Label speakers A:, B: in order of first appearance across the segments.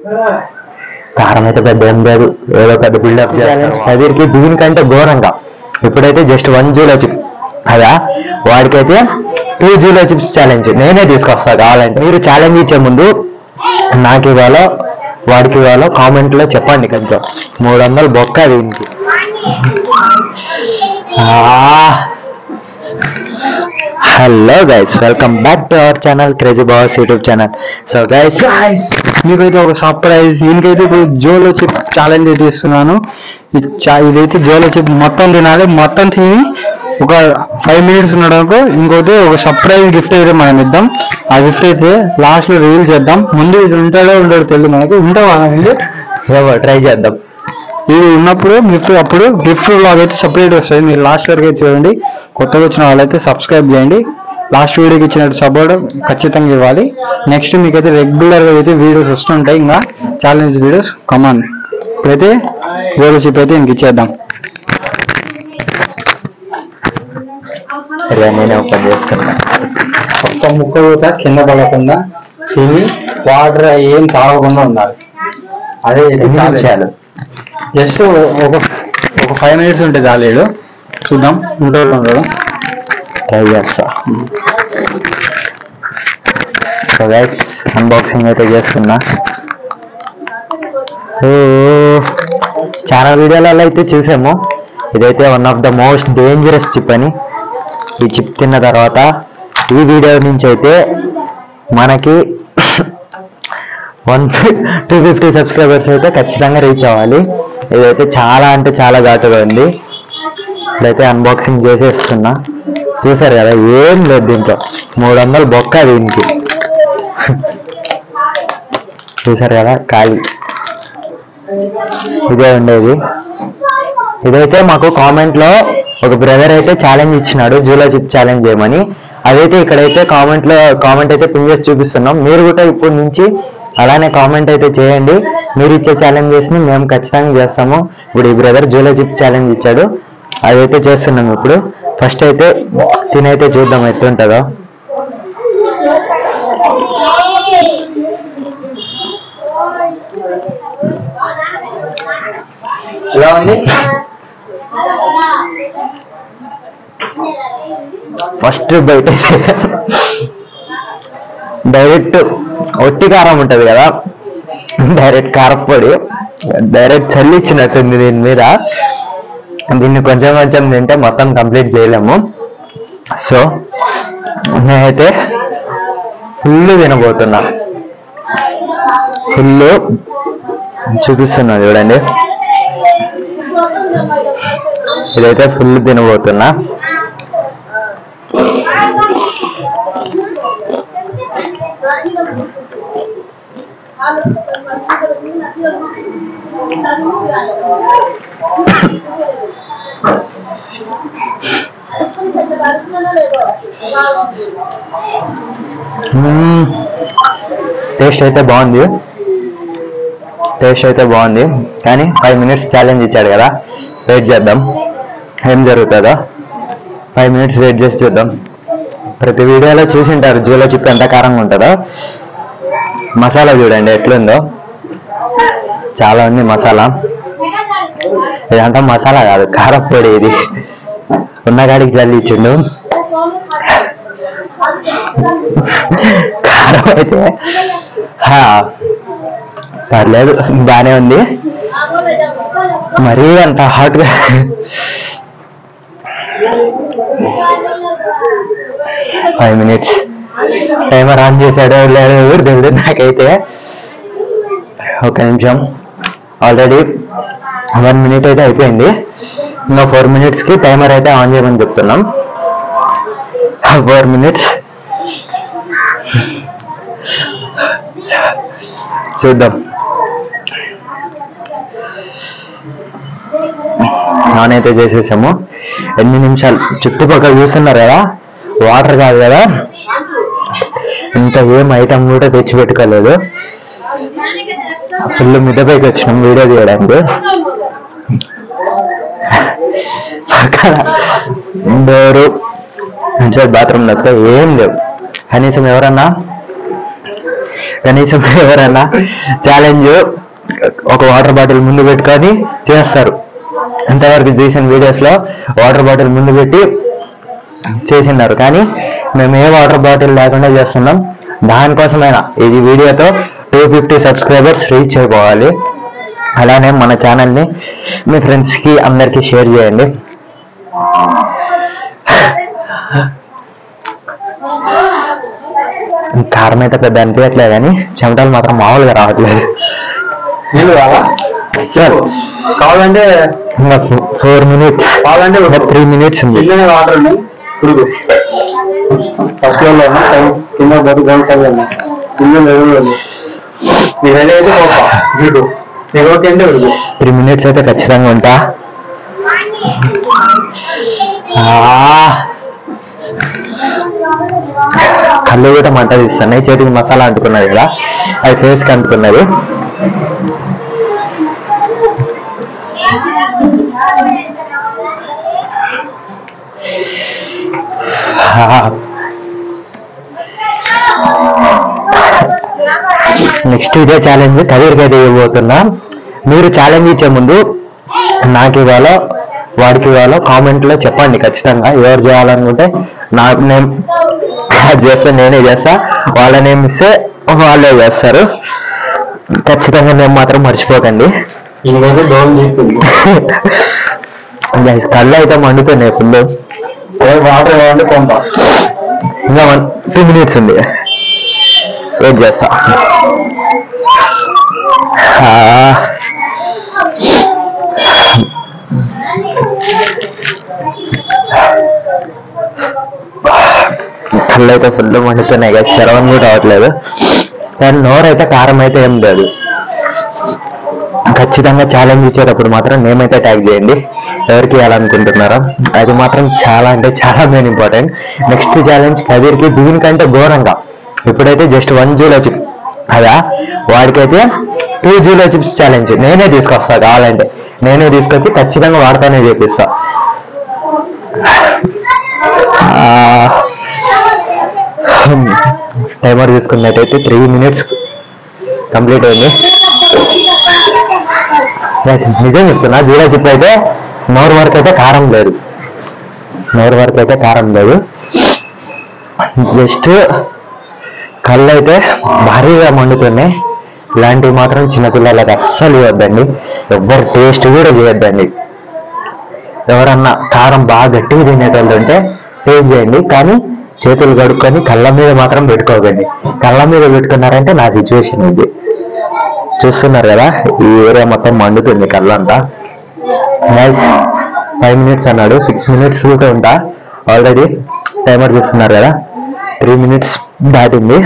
A: కారం అయితే పెద్ద ఏం లేదు, ఏదో పెద్ద బిల్డప్ చదివికి దీనికంటే ఘోరంగా. ఇప్పుడైతే జస్ట్ 1 జూలో చిప్ కదా, వాడికైతే 2 జూలో చిప్స్ ఛాలెంజ్ నేనే తీసుకొస్తా. కావాలంటే మీరు ఛాలెంజ్ ఇచ్చే ముందు నాకు ఇవాళ వాడికి ఇవాళ కామెంట్లో చెప్పండి. కొంచెం 300 బొక్క దీనికి. Hello guys, welcome back to our channel crazy boss YouTube channel. So guys
B: మీకైతే ఒక సర్ప్రైజ్, దీనికైతే ఇప్పుడు జోలో చిప్ ఛాలెంజ్ అయితే ఇస్తున్నాను. ఇదైతే జోలో చిప్ మొత్తం తినాలి. మొత్తం తిని ఒక 5 మినిట్స్ ఉండడానికి ఇంకోటి ఒక సర్ప్రైజ్ గిఫ్ట్ అయితే మనం ఇద్దాం. ఆ గిఫ్ట్ అయితే లాస్ట్ లో రివీల్ చేద్దాం. ముందు ఇది ఉంటాడో ఉండడో తెలియదు మనకు. ఉంటే వాళ్ళని
A: ట్రై చేద్దాం.
B: ఇది ఉన్నప్పుడు అప్పుడు గిఫ్ట్ బ్లాగ్ అయితే సపరేట్ వస్తుంది. మీరు లాస్ట్ వరకు అయితే చూడండి. కొత్తగా వచ్చిన వాళ్ళైతే సబ్స్క్రైబ్ చేయండి. లాస్ట్ వీడియోకి ఇచ్చినట్టు సపోర్ట్ ఖచ్చితంగా ఇవ్వాలి. నెక్స్ట్ మీకైతే రెగ్యులర్గా అయితే వీడియోస్ వస్తుంటాయి, ఇంకా ఛాలెంజ్ వీడియోస్. కమాన్, ఇప్పుడైతే జోలో చిప్ అయితే ఇంక ఇచ్చేద్దాం.
A: నేనే ఓపెన్ చేసుకున్నా.
B: ఒక్క ముక్క కూడా కింద పడకుండా తిని వాటర్ ఏం తాగకుండా ఉండాలి. అదే
A: చాలు.
B: జస్ట్ ఒక 5 మినిట్స్ ఉంటే చాలేడు. చూద్దాం ఉండడం
A: ట్రై చేస్తా. సో గైస్, అన్బాక్సింగ్ అయితే చేస్తున్నా. చాలా వీడియోలలో అయితే చూసాము, ఇదైతే one of the most dangerous chip అని. ఈ చిప్ తిన్న తర్వాత ఈ వీడియో నుంచి అయితే మనకి 250 సబ్స్క్రైబర్స్ అయితే ఖచ్చితంగా రీచ్ అవ్వాలి. ఇదైతే చాలా అంటే చాలా ఘాటుగా ఉంది. ఇప్పుడైతే అన్బాక్సింగ్ చేసేస్తున్నా. చూసారు కదా, ఏం లేదు దీంట్లో. 300 బొక్క దీనికి. చూసారు కదా, ఖాళీ. ఇదే ఉండేది. ఇదైతే మాకు కామెంట్లో ఒక బ్రదర్ అయితే ఛాలెంజ్ ఇచ్చినాడు, జూలో చిప్ ఛాలెంజ్ చేయమని. అదైతే ఇక్కడైతే కామెంట్ అయితే పిన్ చేసి చూపిస్తున్నాం. మీరు కూడా ఇప్పటి నుంచి అలానే కామెంట్ అయితే చేయండి. మీరు ఇచ్చే ఛాలెంజెస్ ని మేము ఖచ్చితంగా చేస్తాము. ఇప్పుడు ఈ బ్రదర్ జూలో చిప్ ఛాలెంజ్ ఇచ్చాడు, అదైతే చేస్తున్నాం. ఇప్పుడు ఫస్ట్ అయితే తినైతే చూద్దాం ఎట్లుంటుందో. ఎలా ఉంది? ఫస్ట్ బయట డైరెక్ట్ ఒట్టి కారం ఉంటది కదా, డైరెక్ట్ కారపొడి డైరెక్ట్ చల్లిచ్చినట్టుంది దీని మీద. దీన్ని కొంచెం కొంచెం తింటే మొత్తం కంప్లీట్ చేయలేము. సో నేనైతే ఫుల్ తినబోతున్నా. ఫుల్ చూపిస్తున్నా చూడండి. ఇదైతే ఫుల్ తినబోతున్నా. టేస్ట్ అయితే బాగుంది. కానీ 5 మినిట్స్ ఛాలెంజ్ ఇచ్చాడు కదా, వెయిట్ చేద్దాం ఏం జరుగుతుందో. 5 మినిట్స్ వెయిట్ చేసి చూద్దాం. ప్రతి వీడియోలో చూసింటారు జూలో చిప్ ఎంత కారంగా ఉంటుందో. మసాలా చూడండి ఎట్లుందో, చాలా ఉంది మసాలా. ఇదంతా మసాలా కాదు, కారపొడి. ఇది ఉన్నగాడికి జల్లి ఇచ్చిండు. కారం అయితే పర్లేదు, బాగానే ఉంది. మరీ అంత హాట్గా. ఫైవ్ మినిట్స్ టైమర్ ఆన్ చేశాడో లేదో ఎవరు తెలియదు నాకైతే. ఒక నిమిషం, ఆల్రెడీ 1 మినిట్ అయితే అయిపోయింది. ఇంకా 4 మినిట్స్కి టైమర్ అయితే ఆన్ చేయమని చెప్తున్నాం. 4 మినిట్స్ చూద్దాం. ఆన్ అయితే చేసేసాము. 8 నిమిషాలు. చుట్టుపక్కల చూస్తున్నారు కదా, వాటర్ కాదు కదా, ఇంకా ఏం ఐటమ్ కూడా తెచ్చిపెట్టుకోలేదు. ఫుల్ మిద్దపైకి వచ్చినాం వీడియో తీయడానికి. డోరు బాత్రూమ్ దగ్గర ఏం లేవు. కనీసం ఎవరన్నా కనీసం ఎవరైనా ఛాలెంజ్ ఒక వాటర్ బాటిల్ ముందు పెట్టుకొని చేస్తారు. ఇంతవరకు రీసెంట్ వీడియోస్ లో వాటర్ బాటిల్ ముందు పెట్టి చేసినారు, కానీ మేము ఏ వాటర్ బాటిల్ లేకుండా చేస్తున్నాం. దానికోసమైనా ఈ వీడియోతో 250 సబ్స్క్రైబర్స్ రీచ్ అయిపోవాలి. అలానే మన ఛానల్ని మీ ఫ్రెండ్స్కి అందరికీ షేర్ చేయండి. కారం అయితే పెద్ద అనిపించట్లేదు, కానీ చెమటలు మాత్రం మామూలుగా రావట్లేదు. సార్
B: కావాలంటే
A: ఇంకా 4 minutes,
B: కావాలంటే
A: 3 minutes ఉంది.
B: వాటర్ ఉన్నాయి ఫస్ట్ కింద బతుకుతాను మీరైతే
A: 3 minutes అయితే ఖచ్చితంగా ఉంటా. కళ్ళు కూడా మంట తీస్తున్నాయి. చేతికి మసాలా అంటుకున్నది కదా, అది ఫేస్కి అంటుకున్నది. నెక్స్ట్ ఇదే ఛాలెంజ్ కదీర్కి అయితే ఇవ్వబోతున్నా. మీరు ఛాలెంజ్ ఇచ్చే ముందు నాకు ఇవ్వాలో వాడికి ఇవ్వాలో కామెంట్లో చెప్పండి ఖచ్చితంగా. ఎవరు చేయాలనుకుంటే నాకు నేను చేస్తే నేనే చేస్తా, వాళ్ళని ఏమి ఇస్తే వాళ్ళే చేస్తారు. ఖచ్చితంగా నేను మాత్రం మర్చిపోకండి. కళ్ళు అయితే మండుతున్నాయి ఫుల్.
B: వాటర్ కావాలంటే కొంత
A: ఇంకా 2 minutes ఉంది, వెయిట్ చేస్తా. కళ్ళు అయితే ఫుల్ మండుతున్నాయి కదా, చరవని కూడా అవట్లేదు. కానీ నోరైతే కారం అయితే ఏం లేదు. ఖచ్చితంగా ఛాలెంజ్ ఇచ్చేటప్పుడు మాత్రం నేమైతే ట్యాగ్ చేయండి ఎవరికి ఇవ్వాలనుకుంటున్నారో. అది మాత్రం చాలా అంటే చాలా మెయిన్ ఇంపార్టెంట్. నెక్స్ట్ ఛాలెంజ్ కదీర్కి దీనికంటే ఘోరంగా. ఇప్పుడైతే జస్ట్ 1 జూలో చిప్ కదా, వాడికైతే 2 జూలో చిప్స్ ఛాలెంజ్ నేనే తీసుకొస్తా. కావాలంటే నేనే తీసుకొచ్చి ఖచ్చితంగా వాడతానే చేపిస్తా. టైమర్ తీసుకున్నట్టయితే 3 minutes కంప్లీట్ అయింది. నిజం చెప్తున్నా, జూలో చిప్ అయితే నోరు వరకు అయితే కారం లేదు, నోరు వరకు అయితే కారం లేదు. జస్ట్ కళ్ళు అయితే భారీగా మండుతున్నాయి. ఇలాంటివి మాత్రం చిన్నపిల్లలకి అస్సలు ఇవ్వద్దండి, ఎవ్వరు టేస్ట్ కూడా చేయొద్దండి. ఎవరన్నా కారం బాగా గట్టిగా తినేటోళ్ళు ఉంటే టేస్ట్ చేయండి, కానీ చేతులు కడుక్కొని కళ్ళ మీద మాత్రం పెట్టుకోకండి. కళ్ళ మీద పెట్టుకున్నారంటే నా సిచ్యువేషన్ ఇది. చూస్తున్నారు కదా, ఈ ఏరియా మొత్తం మండుతుంది కళ్ళంతా. 5 minutes అన్నాడు, 6 minutes కూడా ఉంటా. ఆల్రెడీ టైమర్ చూస్తున్నారు కదా, 3 minutes దాటింది.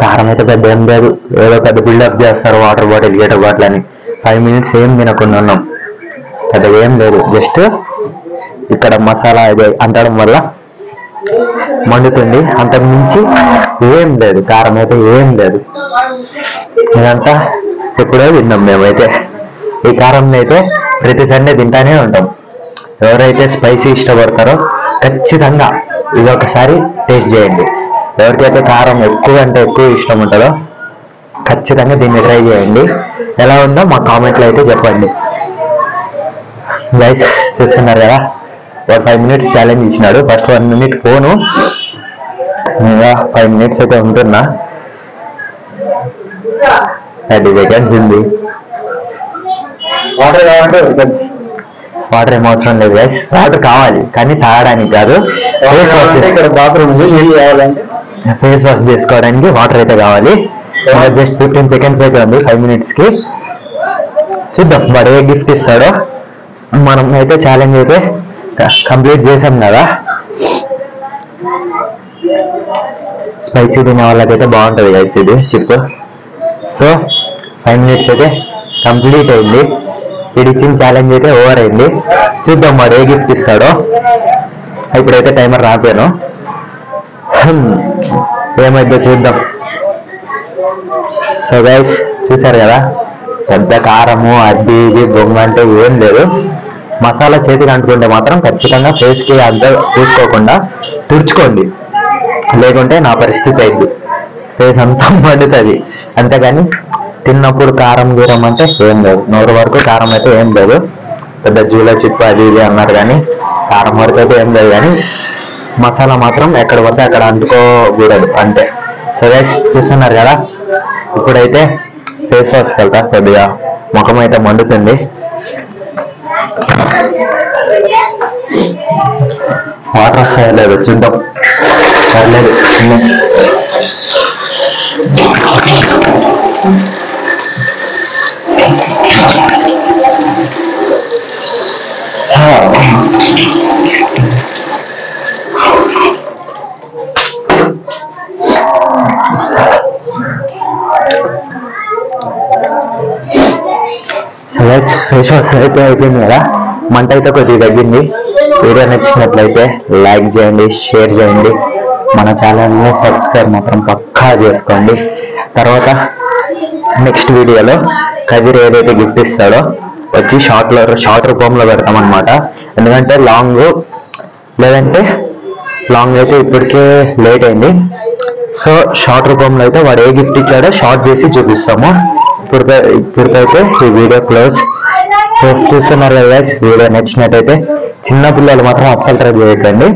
A: కారం అయితే పెద్ద ఏం లేదు, ఏదో పెద్ద బిల్డప్ చేస్తారు వాటర్ బాటిల్ గేటర్ బాటిల్ అని. 5 minutes ఏం తినకుండా ఉన్నాం, పెద్దగా ఏం లేదు. జస్ట్ ఇక్కడ మసాలా ఇది అంటడం వల్ల మండుతుంది, అంతకు మించి ఏం లేదు. కారం అయితే ఏం లేదు. ఇదంతా ఎప్పుడో తిన్నాం మేమైతే. ఈ కారం అయితే ప్రతి సండే తింటానే ఉంటాం. ఎవరైతే స్పైసీ ఇష్టపడతారో ఖచ్చితంగా ఇది ఒకసారి టేస్ట్ చేయండి. ఎవరికైతే కారం ఎక్కువ అంటే ఎక్కువ ఇష్టం ఉంటుందో ఖచ్చితంగా దీన్ని ట్రై చేయండి. ఎలా ఉందో మా కామెంట్లో అయితే చెప్పండి. గైస్ చూస్తున్నారు కదా, 5 minutes ఛాలెంజ్ ఇచ్చినాడు. ఫస్ట్ 1 minute ఫోను, ఇంకా 5 minutes అయితే ఉంటున్నా. 30 seconds ఉంది.
B: వాటర్ కావాలంటే
A: వాటర్ ఏం అవసరం లేదు గైస్, వాటర్ కావాలి కానీ తాగడానికి కాదు.
B: ఇక్కడ బాత్రూమ్ ఉంది, నీళ్ళు కావాలంటే
A: ఫేస్ వాష్ చేసుకోవడానికి వాటర్ అయితే కావాలి. జస్ట్ 15 seconds అయితే ఉంది 5 minutes కి. చూద్దాం వాడు ఏ గిఫ్ట్ ఇస్తాడో. మనం అయితే ఛాలెంజ్ అయితే కంప్లీట్ చేసాం కదా. స్పైసీ తినే వాళ్ళకైతే బాగుంటుంది గైస్ ఇది చిప్. సో 5 minutes అయితే కంప్లీట్ అయింది. ఇది ఇచ్చిన ఛాలెంజ్ అయితే ఓవర్ అయింది. చూద్దాం వాడు ఏ గిఫ్ట్ ఇస్తాడో. ఇప్పుడైతే టైమర్ రాపాను, ఏమైతే చూద్దాం. సో గైస్ చూసారు కదా, పెద్ద కారము అది ఇది బొమ్మ అంటే ఏం లేదు. మసాలా చేతికి అంటుకుంటే మాత్రం ఖచ్చితంగా ఫేస్కి అంతా పూసుకోకుండా తుడుచుకోండి, లేకుంటే నా పరిస్థితి అయింది. ఫేస్ అంతా మండుతుంది. అంతేగాని తిన్నప్పుడు కారం గీరం అంటే ఏం లేదు, నోరు వరకు కారం అయితే ఏం లేదు. పెద్ద జూలో చిప్ అది ఇది అన్నారు కానీ కారం వరకు అయితే ఏం లేదు. కానీ మసాలా మాత్రం ఎక్కడ పడితే అక్కడ అంటుకోకూడదు అంతే. సో గైస్ చూస్తున్నారు కదా, ఇప్పుడైతే ఫేస్ వాష్కి వెళ్తా. కొద్దిగా ముఖం అయితే మండుతుంది. వాటర్ వస్తాయో లేదు చూద్దాం. పర్లేదు. ఫేస్ వాష్ అయితే అయిపోయింది కదా, మంట అయితే కొద్దిగా తగ్గింది. వీడియో నచ్చినట్లయితే లైక్ చేయండి, షేర్ చేయండి, మన ఛానల్ని సబ్స్క్రైబ్ మాత్రం పక్కా చేసుకోండి. తర్వాత నెక్స్ట్ వీడియోలో కదిరి ఏదైతే గిఫ్ట్ ఇస్తాడో వచ్చి షార్ట్ రూపంలో పెడతామన్నమాట. ఎందుకంటే లేదంటే లాంగ్ అయితే ఇప్పటికే లేట్ అయింది. సో షార్ట్ రూపంలో అయితే వాడు ఏ గిఫ్ట్ ఇచ్చాడో షార్ట్ చేసి చూపిస్తాము. ఇప్పటికైతే ఈ వీడియో క్లోజ్. సో చూస్తున్నారు కదా గైస్, వీడియో నచ్చినట్టయితే చిన్న పిల్లలు మాత్రం అస్సలు ట్రై చేయకండి.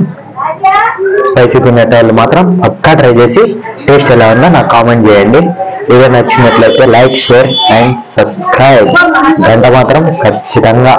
A: స్పైసీ తినేటోళ్ళు మాత్రం పక్కా ట్రై చేసి టేస్ట్ ఎలా ఉందో నాకు కామెంట్ చేయండి. వీడియో నచ్చినట్లయితే లైక్, షేర్ అండ్ సబ్స్క్రైబ్. గంట మాత్రం ఖచ్చితంగా